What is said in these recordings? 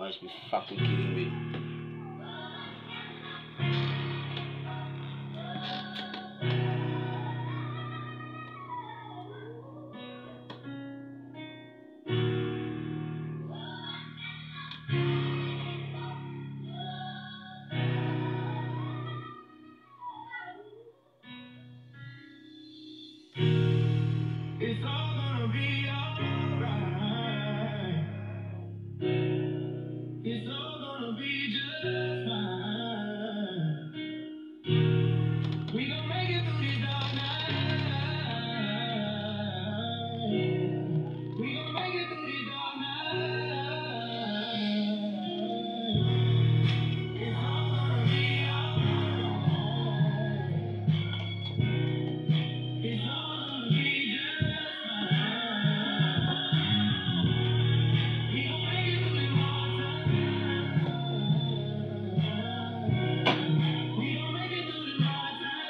must be fucking kidding me. It's all gonna be alright. It's all gonna be just fine. We gon' make it through this dark night. We gon' make it through this dark night. It's all gonna be alright. It's all gonna be just fine. We gon' make it through this hard time. We gon' make it through this hard time.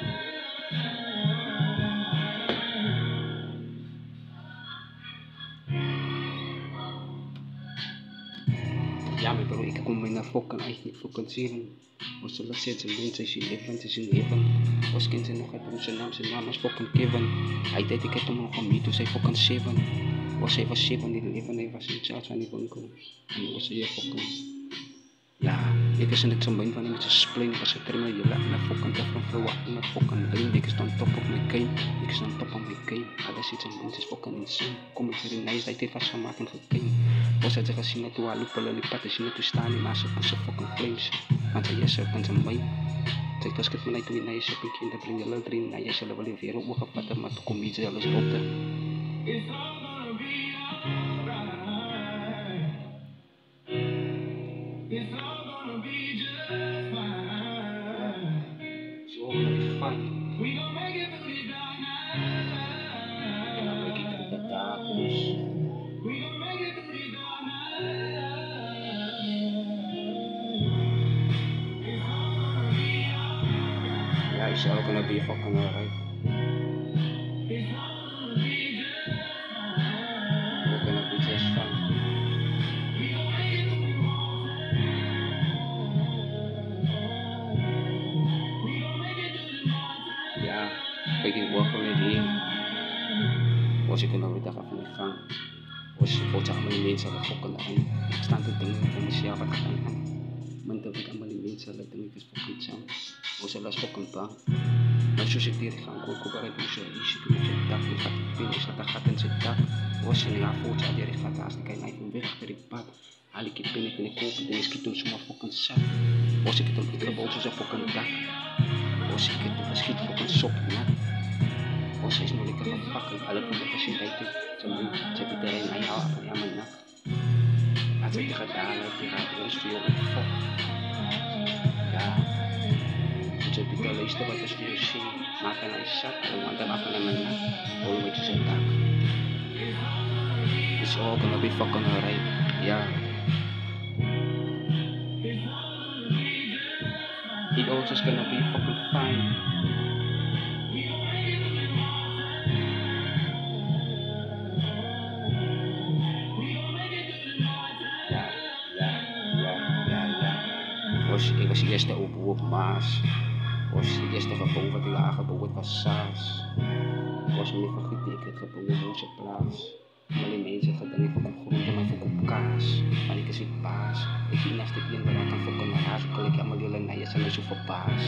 Jammer bro, ik kom mijn fokken eigenlijk fokuseren. Was zoals zitten mensen zijn leven. Was kind zijn nog het broer zijn naam is fokken Kevin. Hij deed ik het om nog om toen zij fokken 7. Was hij was 7 in leven, hij was in charge van die winkel. En was hij fokken. Ja, ik is in het zo'n van hem te spelen. Ik was getraind met je laat me fokken te verwachten met fokken dream. Ik is on top of my game. Ik is on top of my game. Alles iets en mensen fokken insane. Kom ik erin nice dat hij vastgemaakt en gekend. Was het gezien dat we al lopen die patten zien dat we staan in maar ze pussen fucking flames. Want hij is er kan zijn mij. Zeg dat het me niet doen, hij is op een kind, bring de luid erin, hij is er wel weer op mijn patten, maar toen kom je zelfs op de. It's all gonna be alright. It's all gonna be just fine. It's all gonna be fine. We gon' make it through this dark night. Make it through the darkness. We gon' make it through this dark night. It's all gonna be alright. Yeah, it's all gonna be fucking alright. It's all gonna be just fine. We're gonna be just fine. We gon' make it through this hard time. We gon' make it through this hard time. Ja, kijk ik wel van het hier. Was ik er nou weer dag af in de gang. Was je voor allemaal die mensen dat fucking aan. Ik sta te denken van mezelf wat ik aan heb. Man dat ik allemaal die mensen dat denk ik is fucking jam. Was je last fucking bang. Maar zoals ik hier ga, ik ook bij het museum. Je ziet hoe je dak, je gaat binnen, je gaat in zijn dak. Was je niet aan voor je die gaat haast, ik kan niet van weg achter die pad. Haal ik je binnen en ik koop het en ik schiet hem zomaar fucking zak. Was ik het op het gebouw zoals een fucking dak. Was ik het op een schiet fucking sok nat. Was hij is nog lekker van fucking, alle punten gezien dat ze hebben terrein aan jou af en aan mijn nak. Als ik gedaan heb, je gaat ons veel op fok. Ja. Ze hebben de lijst wat is voor je zien. Maak een ijs zak, en dan af en aan mijn nak. Hol met je zijn dak. It's all gonna be fucking alright. Ja. It also is gonna be fucking fine. Ik was de eerste open op Maas. Was de eerste gebouw wat ik aangebouwd, het was Saas. Was me niet vergeten, ik het gebouw op onze plaats. Maar die mensen gaan dan niet voor op groente, maar voor op kaas. Maar ik is niet paas. Ik ging naast de een waar ik kan fokken naar huis, ook al ik allemaal jullie naar je zijn zo voor paas.